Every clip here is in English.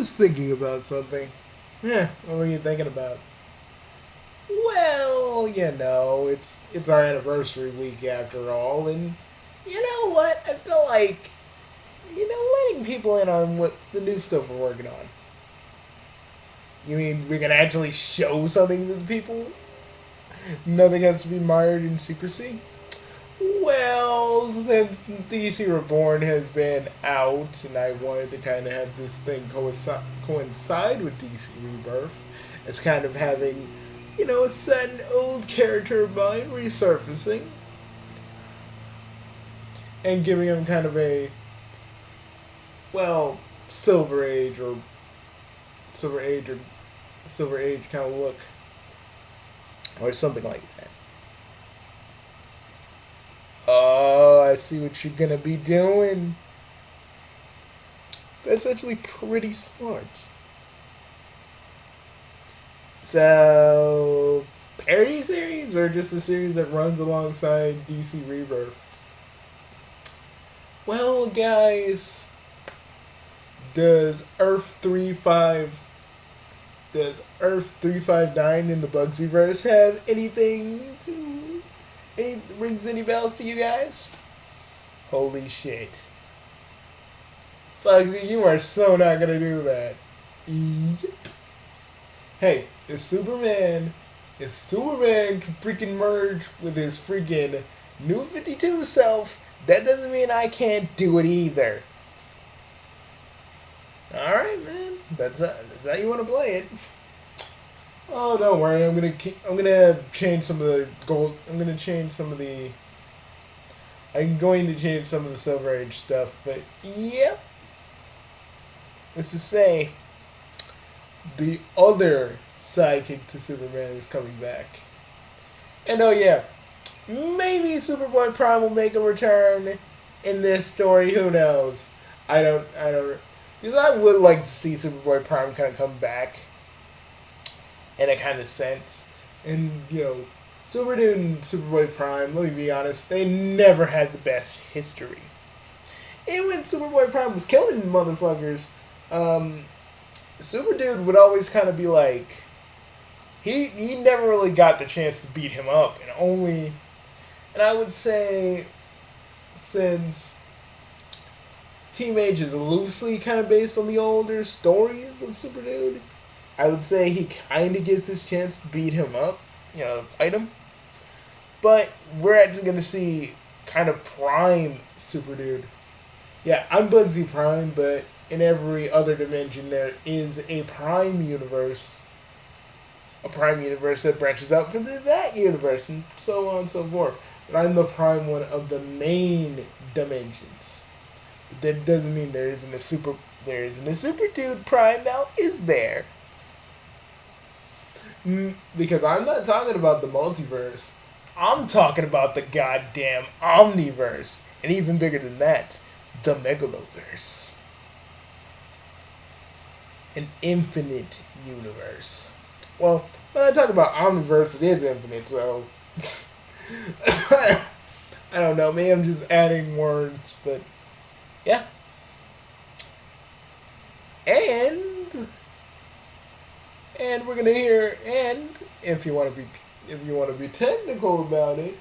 was thinking about something. Yeah, what were you thinking about? Well, it's our anniversary week after all, and you know what? I feel like letting people in on what the new stuff we're working on. You mean we can actually show something to the people? Nothing has to be mired in secrecy? Well, since DC Reborn has been out, and I wanted to kind of have this thing coincide with DC Rebirth, it's kind of having, a certain old character of mine resurfacing and giving him kind of a, well, Silver Age or Silver Age or Silver Age kind of look, or something like that. Oh, I see what you're gonna be doing. That's actually pretty smart. So, parody series or just a series that runs alongside DC Rebirth? Well, guys, does Earth 35 does Earth 359 in the Bugsyverse have any rings any bells to you guys? Holy shit. Bugsy, you are so not gonna do that. Yep. Hey, if Superman can freaking merge with his freaking New 52 self, that doesn't mean I can't do it either. Alright, man. That's how you want to play it. Oh, don't worry. I'm gonna change some of the gold. I'm going to change some of the Silver Age stuff, but yep. Let's just say the other sidekick to Superman is coming back. And oh yeah, maybe Superboy Prime will make a return in this story. Who knows? I don't. Because I would like to see Superboy Prime kind of come back in a kind of sense. And, Silver Dude and Superboy Prime, let me be honest, they never had the best history. And when Superboy Prime was killing motherfuckers, Super Dude would always kind of be like, he never really got the chance to beat him up. And I would say, since Team Age is loosely kind of based on the older stories of Super Dude, I would say he kind of gets his chance to beat him up, fight him. But we're actually going to see kind of Prime Super Dude. Yeah, I'm Bugsy Prime, but in every other dimension there is a Prime universe. A Prime universe that branches out from that universe, and so on and so forth. But I'm the Prime one of the main dimensions. That doesn't mean there isn't a Super Dude Prime now, is there? Because I'm not talking about the multiverse. I'm talking about the goddamn Omniverse. And even bigger than that, the Megaloverse. An infinite universe. Well, when I talk about Omniverse, it is infinite, so I don't know, maybe I'm just adding words, but yeah. And we're gonna hear, and if you want to be technical about it,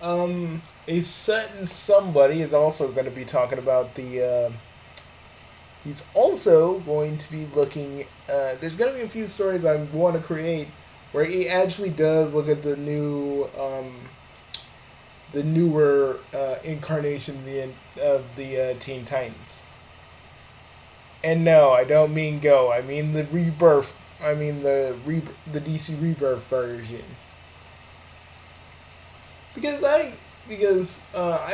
a certain somebody is also going to be talking about the. He's also going to be looking. There's going to be a few stories I want to create where he actually does look at the newer incarnation of the Teen Titans. And no, I don't mean Go. I mean the Rebirth. I mean the DC Rebirth version. Because I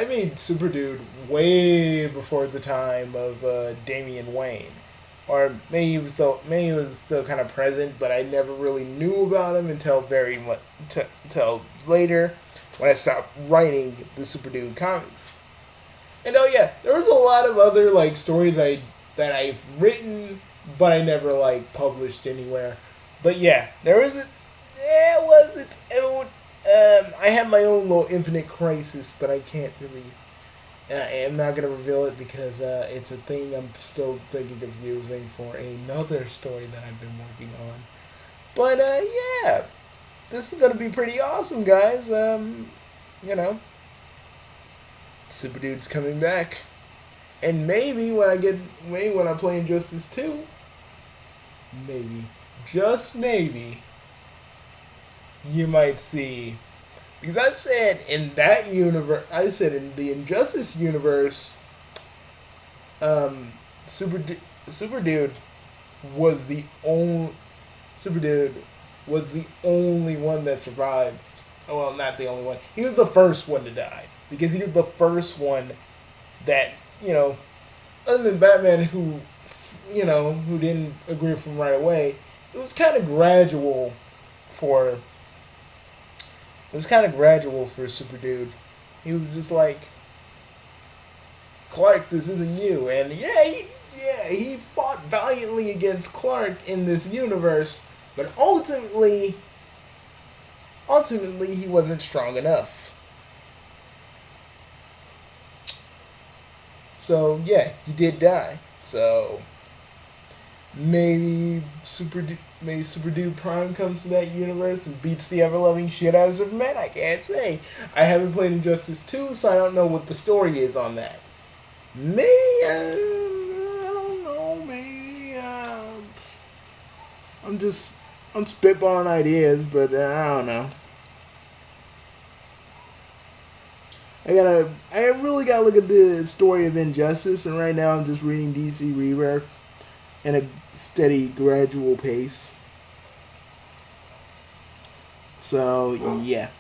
made Super Dude way before the time of Damian Wayne, or maybe he was still kind of present, but I never really knew about him until until later when I stopped writing the Super Dude comics. And oh yeah, there was a lot of other stories that I've written, but I never published anywhere. But yeah, there was it was its own. I have my own little Infinite Crisis, but I can't really I'm not gonna reveal it because it's a thing I'm still thinking of using for another story that I've been working on. But yeah, this is gonna be pretty awesome, guys. You know, Super Dude's coming back, and maybe when I play Injustice 2, maybe, just maybe, you might see. Because I said in that universe, I said in the Injustice universe, um, Super Super Dude was the only Super Dude was the only one that survived. Oh, well, not the only one. He was the first one to die because he was the first one that other than Batman, who didn't agree with him right away. It was kind of gradual for Super Dude. He was just like, Clark, this isn't you. And he fought valiantly against Clark in this universe, but ultimately he wasn't strong enough. So yeah, he did die. So maybe Super Dude Prime comes to that universe and beats the ever loving shit out of Superman. I can't say. I haven't played Injustice 2, so I don't know what the story is on that. Maybe I don't know. Maybe I'm spitballing ideas, but I don't know. I really gotta look at the story of Injustice, and right now I'm just reading DC Rebirth in a steady, gradual pace. So yeah.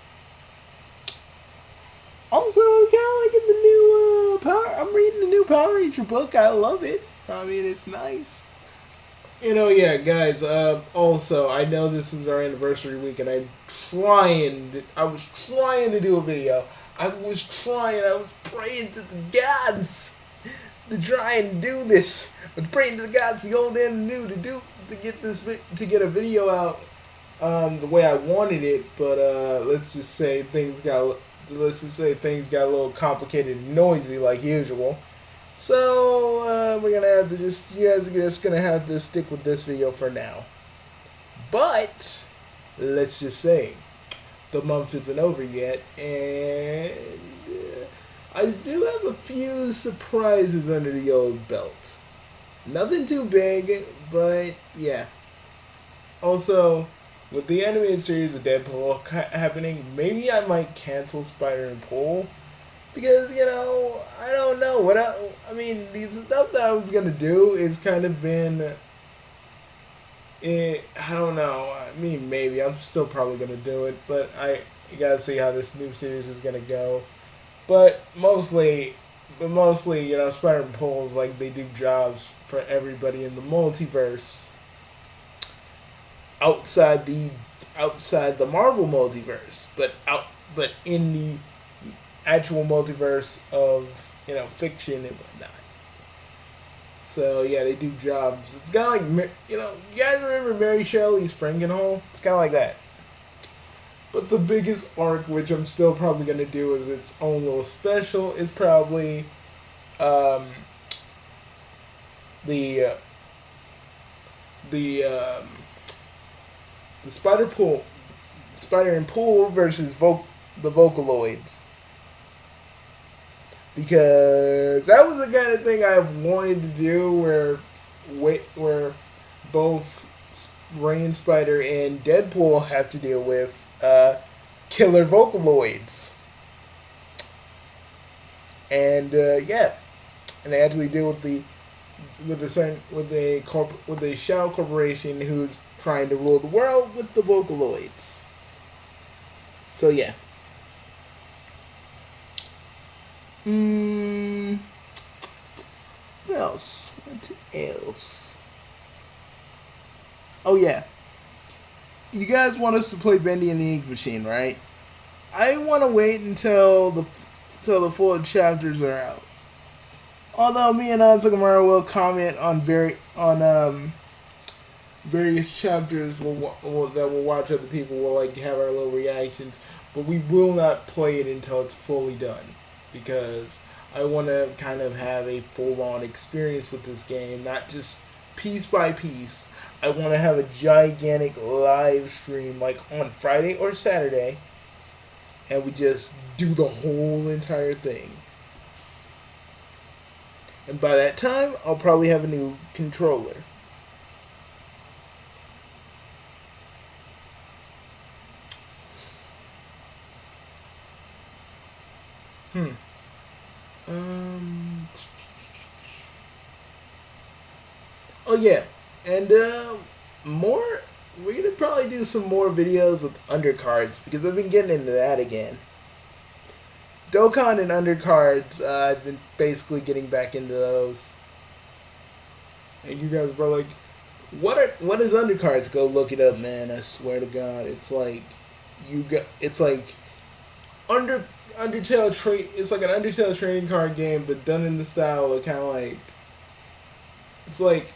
Also, kind of liking the new Power. I'm reading the new Power Ranger book. I love it. I mean, it's nice. Yeah, guys. Also, I know this is our anniversary week, and I was trying to do a video. I was praying to the gods to try and do this. I was praying to the gods, the old and the new, to get a video out the way I wanted it. But let's just say things got a little complicated and noisy like usual. So we're gonna have to you guys are just gonna have to stick with this video for now. But let's just say the month isn't over yet, and I do have a few surprises under the old belt. Nothing too big, but yeah. Also, with the animated series of Deadpool happening, maybe I might cancel Spider-Man Pool. Because, I don't know. I mean, the stuff that I was going to do is kind of been... I don't know. I mean, maybe. I'm still probably going to do it. But you got to see how this new series is going to go. But mostly, Spider-Man Pools, like, they do jobs for everybody in the multiverse. Outside the Marvel multiverse, but in the actual multiverse of fiction and whatnot. So yeah, they do jobs. It's kind of like you guys remember Mary Shelley's Frankenhole? It's kind of like that. But the biggest arc, which I'm still probably gonna do as its own little special, is probably the Spider and Pool versus the Vocaloids. Because that was the kind of thing I wanted to do where both Rain Spider and Deadpool have to deal with killer Vocaloids. And yeah, and they actually deal with a shadow corporation who's trying to rule the world with the Vocaloids. So yeah. What else? Oh yeah. You guys want us to play Bendy and the Ink Machine, right? I want to wait until the full chapters are out. Although me and Ansakamara will comment on various chapters that we'll watch other people will like have our little reactions, but we will not play it until it's fully done, because I want to kind of have a full-on experience with this game, not just piece by piece. I want to have a gigantic live stream like on Friday or Saturday, and we just do the whole entire thing. And by that time, I'll probably have a new controller. Hmm. Um. Oh yeah, and more. We're gonna probably do some more videos with undercards because I've been getting into that again. Dokkan and undercards, I've been basically getting back into those. And you guys were like, what is undercards? Go look it up, man. I swear to God, it's like it's like under Undertale trade. It's like an Undertale trading card game, but done in the style of kind of like it's like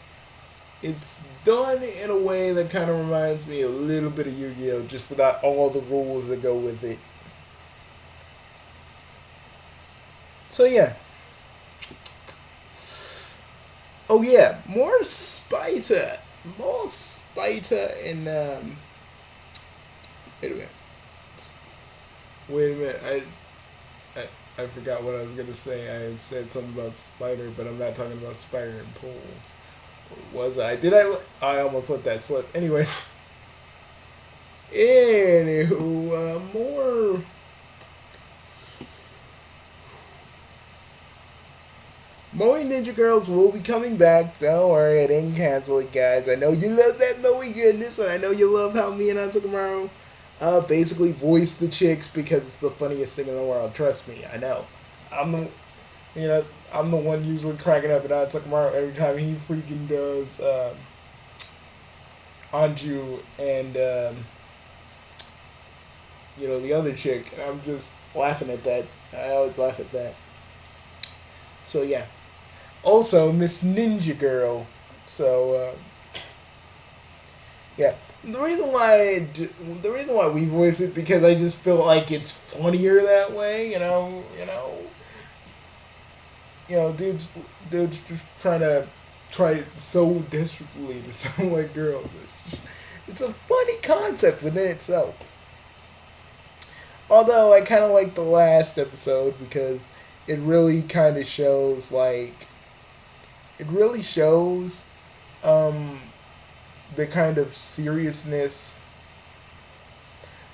it's done in a way that kind of reminds me a little bit of Yu-Gi-Oh, just without all the rules that go with it. So yeah. Oh yeah, more Spita, and wait a minute, wait a minute. I forgot what I was gonna say. I had said something about Spider, but I'm not talking about Spider and Pool. Or was I? Did I? I almost let that slip. Anyways. Anywho, more. Moe Ninja Girls will be coming back. Don't worry, I didn't cancel it, guys. I know you love that Moe goodness, and I know you love how me and Antokumaru basically voice the chicks because it's the funniest thing in the world. Trust me, I know. I'm the, I'm the one usually cracking up at Antokumaru every time he freaking does Anju and the other chick. And I'm just laughing at that. I always laugh at that. So yeah. Also, Miss Ninja Girl. So, yeah. The reason why we voice it because I just feel like it's funnier that way. Dudes just try so desperately to sound like girls. It's a funny concept within itself. Although I kind of like the last episode because it really kind of shows um, the kind of seriousness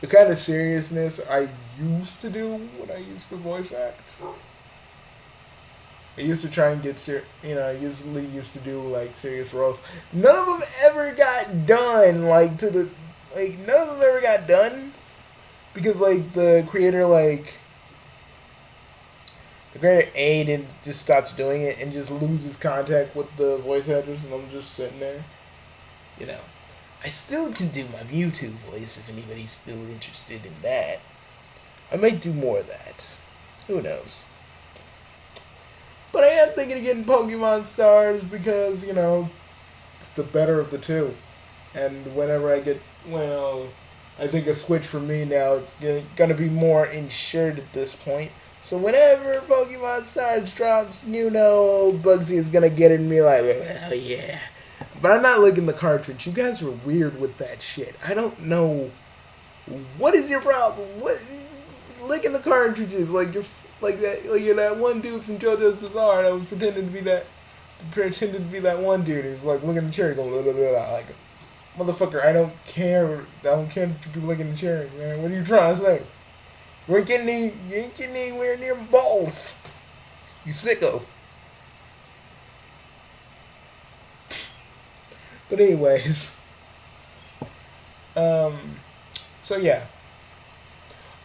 I used to do when I used to voice act. I used to try and I usually used to do like serious roles. None of them ever got done none of them ever got done because the creator A just stops doing it and just loses contact with the voice actors, and I'm just sitting there. I still can do my Mewtwo voice if anybody's still interested in that. I might do more of that. Who knows? But I am thinking of getting Pokemon Stars because, it's the better of the two. And whenever I think a switch for me now is going to be more insured at this point. So whenever Pokemon Stars drops, Bugsy is going to get in me like, oh yeah. But I'm not licking the cartridge. You guys were weird with that shit. I don't know. What is your problem? What licking the cartridges like you're that one dude from JoJo's Bizarre that was pretending to be that one dude who's like looking at the cherry going blah, blah, blah, blah. Like, motherfucker, I don't care that you be licking the cherry, man. What are you trying to say? You ain't getting anywhere near my balls. You sicko. But anyways, so yeah.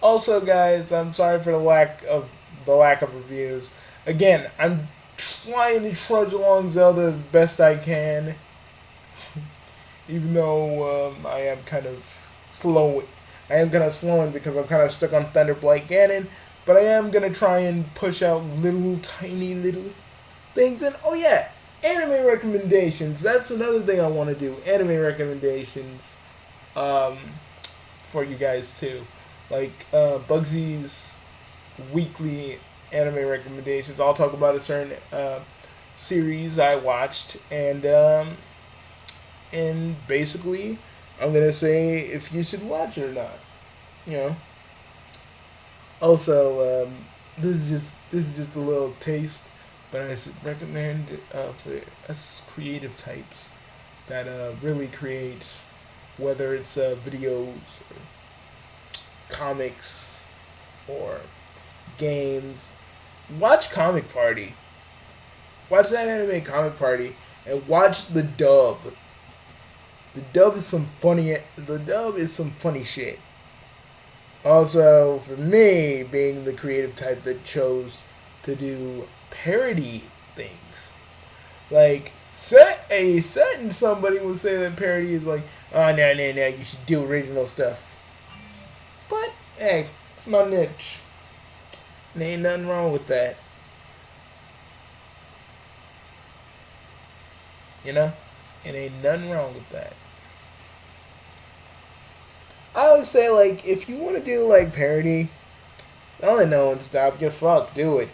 Also, guys, I'm sorry for the lack of reviews. Again, I'm trying to trudge along Zelda as best I can, even though I am kind of slow. I am kind of slowing because I'm kind of stuck on Thunderblight Ganon, but I am gonna try and push out tiny little things. And oh yeah, anime recommendations. That's another thing I want to do. Anime recommendations for you guys too. Like Bugsy's weekly anime recommendations. I'll talk about a certain series I watched, and basically, I'm gonna say if you should watch it or not. You know. Also, this is just a little taste, but I recommend for us creative types that really create, whether it's videos or comics or games. Watch Comic Party. Watch that anime Comic Party and watch the dub. The dub is some funny. The dub is some funny shit. Also, for me, being the creative type that chose to do parody things, like certain somebody would say that parody is like, oh no, you should do original stuff. But hey, it's my niche. There ain't nothing wrong with that. You know, it ain't nothing wrong with that. I always say, like, if you want to do like parody, don't let no one stop you. Fuck, do it.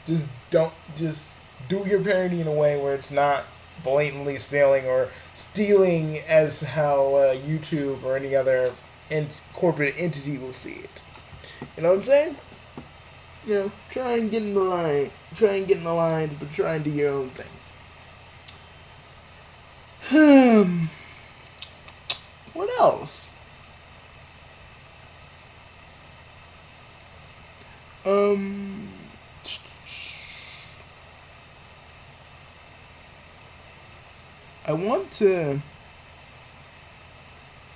Just do your parody in a way where it's not blatantly stealing as how YouTube or any other corporate entity will see it. You know what I'm saying? You know, try and get in the line. Try and get in the lines, but try and do your own thing. What else? I want to.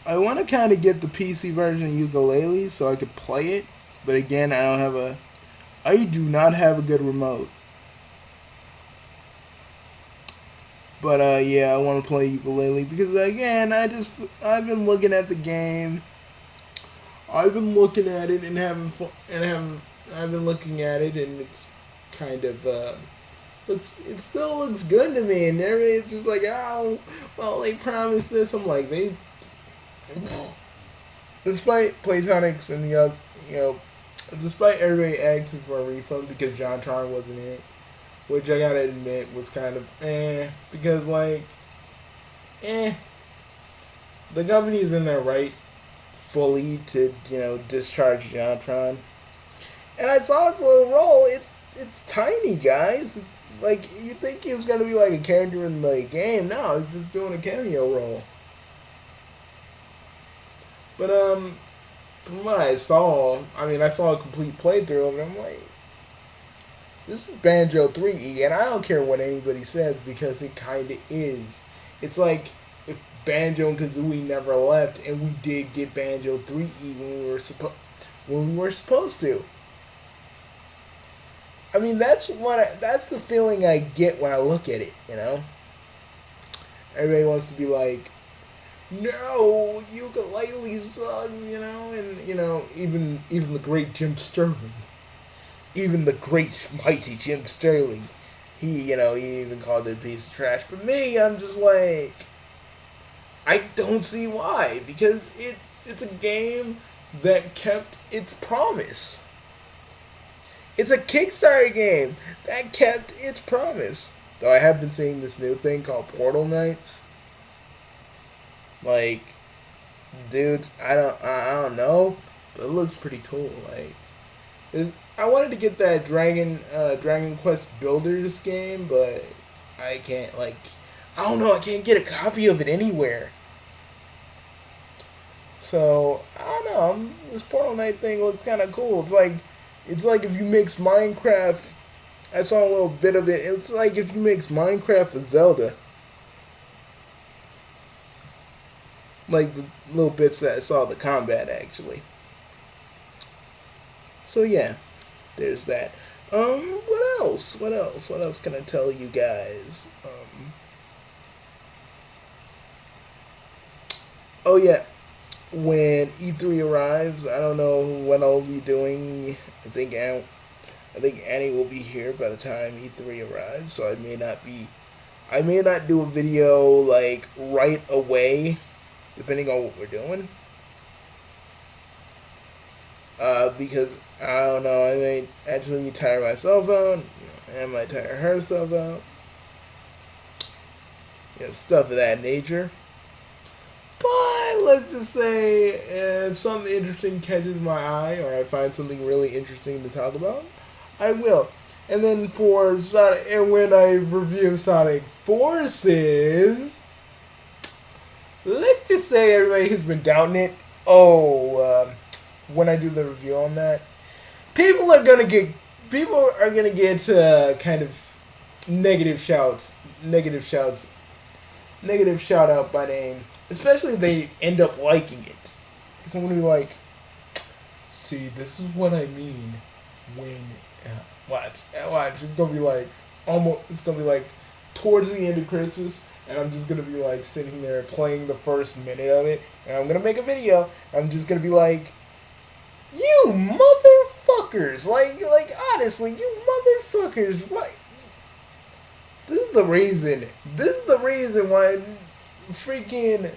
I want to kind of get the PC version of Yooka-Laylee so I could play it, but again, I do not have a good remote. But yeah, I want to play Yooka-Laylee because again, I've been looking at the game. I've been looking at it and having fun, I've been looking at it and it's kind of it still looks good to me, and everybody's just like, oh, well, they promised this. I'm like, despite Playtonics and despite everybody asking for a refund because JonTron wasn't in it, which I gotta admit was kind of because the company is in their right fully to discharge JonTron, and I saw its little role. It's tiny, guys. It's like you think he was gonna be like a character in the game. No, it's just doing a cameo role. But from what I saw, I saw a complete playthrough of it. I'm like, this is Banjo 3E, and I don't care what anybody says because it kind of is. It's like if Banjo and Kazooie never left, and we did get Banjo 3E when we were supposed to. That's the feeling I get when I look at it. Everybody wants to be like, no, Yooka-Laylee sucks, and even the great Jim Sterling. Even the great, mighty Jim Sterling, he even called it a piece of trash. But me, I'm just like, I don't see why. Because it's a game that kept its promise. It's a Kickstarter game that kept its promise. Though I have been seeing this new thing called Portal Knights. Like, dudes, I don't know, but it looks pretty cool. Like, I wanted to get that Dragon Quest Builders game, but I can't, I don't know, I can't get a copy of it anywhere. So, I don't know, this Portal Knight thing looks kind of cool. It's like if you mix Minecraft, I saw a little bit of it, it's like if you mix Minecraft with Zelda. Like the little bits that I saw the combat, actually. So, yeah. There's that. What else? What else can I tell you guys? Oh yeah, when E3 arrives, I don't know what I'll be doing. I think Annie will be here by the time E3 arrives, so I may not do a video like right away, depending on what we're doing. Because I don't know, I may actually tire my cell phone. I might tire her cell phone. Stuff of that nature. But let's just say if something interesting catches my eye or I find something really interesting to talk about, I will. And then for Sonic, and when I review Sonic Forces, let's just say everybody has been doubting it. When I do the review on that, people are gonna get kind of negative shouts, negative shout out by name, especially if they end up liking it. Because I'm gonna be like, see, this is what I mean when watch. It's gonna be like almost. It's gonna be like towards the end of Christmas, and I'm just gonna be like sitting there playing the first minute of it, and I'm gonna make a video. I'm just gonna be like, you motherfuckers, like honestly, you motherfuckers, what? This is the reason. This is the reason why freaking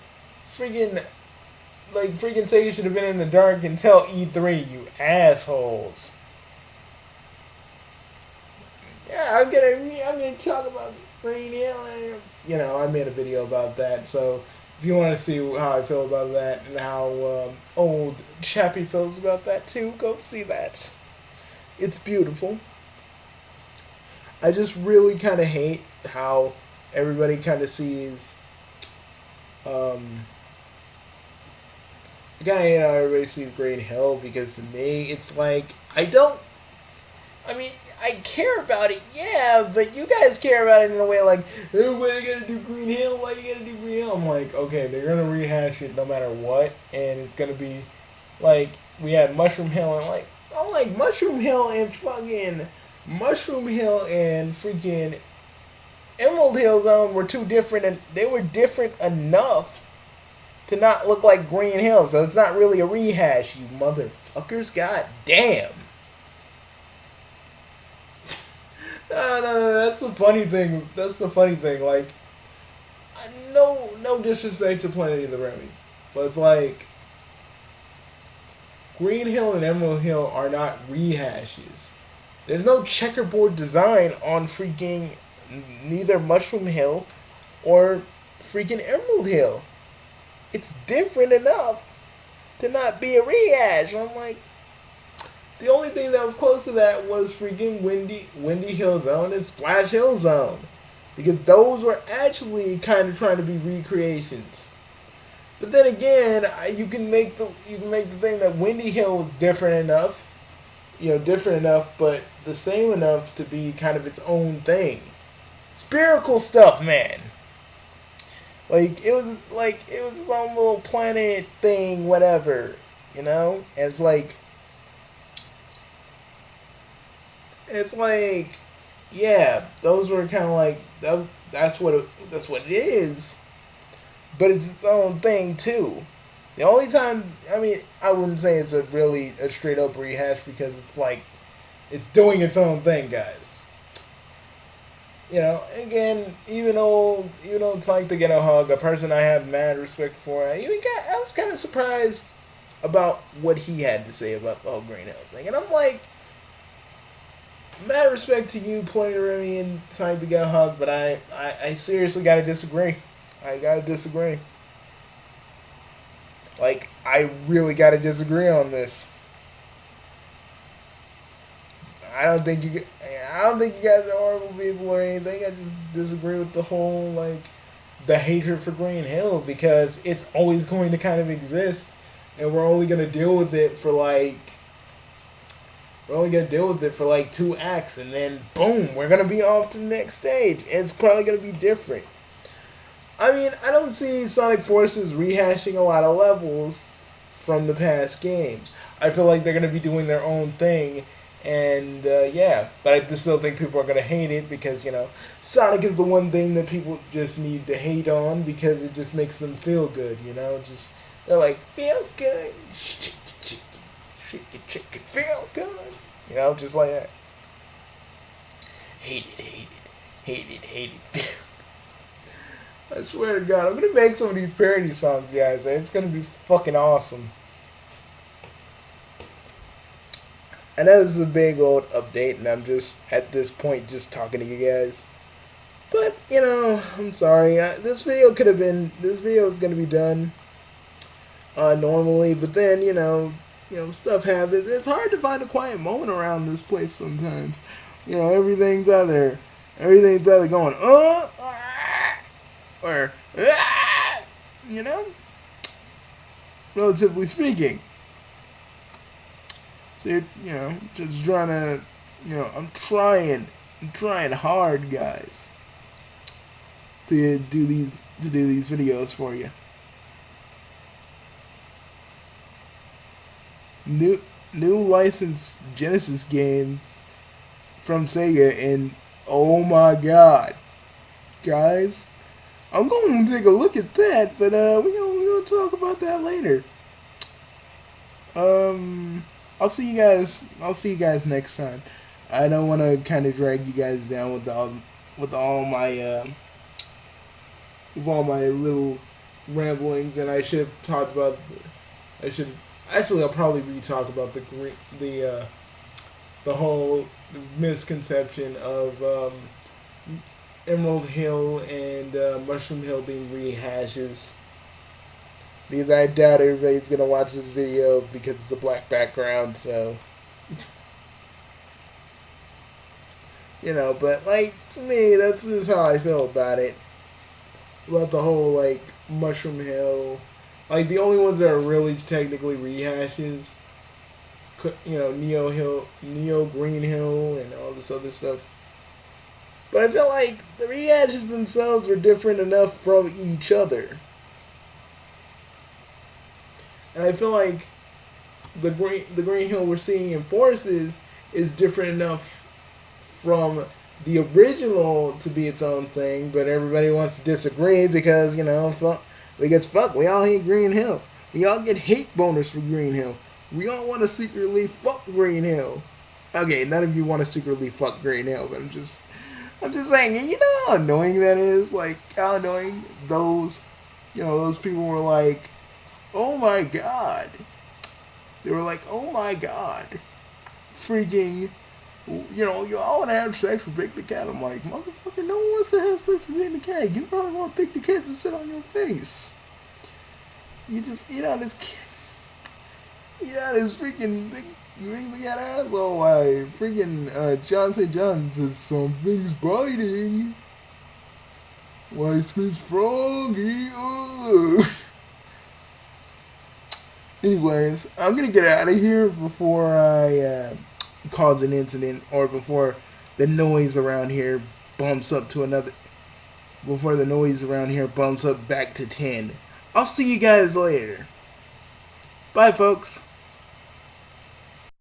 Sega should have been in the dark until E3, you assholes. Yeah, I'm gonna talk about Green Hill, and I made a video about that. So if you want to see how I feel about that and how old Chappie feels about that too, go see that. It's beautiful. I just really kind of hate how everybody kind of sees. I kind of hate how everybody sees Green Hill, because to me, it's like, I care about it, yeah, but you guys care about it in a way like, hey, why you gotta do Green Hill? Why you gotta do Green Hill? I'm like, okay, they're gonna rehash it no matter what, and it's gonna be like, we had Mushroom Hill, and like, I'm like, Mushroom Hill and freaking Emerald Hill Zone were two different, and they were different enough to not look like Green Hill, so it's not really a rehash, you motherfuckers. God damn. No, that's the funny thing. Like, no disrespect to Planet of the Remy, but it's like, Green Hill and Emerald Hill are not rehashes. There's no checkerboard design on freaking neither Mushroom Hill or freaking Emerald Hill. It's different enough to not be a rehash. I'm like, the only thing that was close to that was freaking Windy Hill Zone and Splash Hill Zone, because those were actually kind of trying to be recreations. But then again, you can make the thing that Windy Hill was different enough, but the same enough to be kind of its own thing. Spherical stuff, man. Like, it was its own little planet thing, whatever, And it's like, yeah, those were kind of like, that's what it is, but it's its own thing too. The only time, I wouldn't say it's a straight up rehash, because it's like, it's doing its own thing, guys. Again, even though it's like to get a hug, a person I have mad respect for, I was kind of surprised about what he had to say about the whole Green Hill thing, and I'm like, mad respect to you, Planet Remy, and trying to get a hug, but I seriously gotta disagree. Like, I really gotta disagree on this. I don't think you guys are horrible people or anything. I just disagree with the whole, like, the hatred for Green Hill, because it's always going to kind of exist, and we're only gonna deal with it for like 2 acts, and then boom, we're gonna be off to the next stage. It's probably gonna be different. I don't see Sonic Forces rehashing a lot of levels from the past games. I feel like they're gonna be doing their own thing, and yeah, but I just still think people are gonna hate it, because Sonic is the one thing that people just need to hate on, because it just makes them feel good. Just they're like, feel good, shake it, feel good. Just like that. Hate it. I swear to God, I'm gonna make some of these parody songs, guys. It's gonna be fucking awesome. I know this is a big old update, and I'm just at this point just talking to you guys. But you know, I'm sorry. This video could have been. This video is gonna be done normally, but then stuff happens. It's hard to find a quiet moment around this place sometimes. Everything's either going or you know, relatively speaking. So just trying to, I'm trying hard, guys, to do these videos for you. New licensed Genesis games from Sega, and oh my god, guys, I'm going to take a look at that, but we're gonna talk about that later. I'll see you guys next time. I don't want to kind of drag you guys down with all my little ramblings, and I should have talked about. I'll probably re-talk about the whole misconception of Emerald Hill and Mushroom Hill being rehashes. Because I doubt everybody's gonna watch this video because it's a black background, so but like, to me, that's just how I feel about it. About the whole Mushroom Hill. Like, the only ones that are really technically rehashes, Neo Green Hill, and all this other stuff. But I feel like the rehashes themselves are different enough from each other. And I feel like the Green Hill we're seeing in Forces is different enough from the original to be its own thing, but everybody wants to disagree because, fuck, we all hate Green Hill. We all get hate boners for Green Hill. We all want to secretly fuck Green Hill. Okay, none of you want to secretly fuck Green Hill, but I'm just saying, you know how annoying that is? Like, how annoying those people were like, oh my god. They were like, oh my god. Freaking, you all want to have sex with Big the Cat. I'm like, motherfucker, no one wants to have sex with Big the Cat. You probably want Big the Cat to sit on your face. This freaking Big the Cat asshole. Like, freaking John St. John says, something's biting. Why screams Froggy? Anyways, I'm gonna get out of here before I cause an incident, or before the noise around here bumps up back to 10. I'll see you guys later. Bye, folks.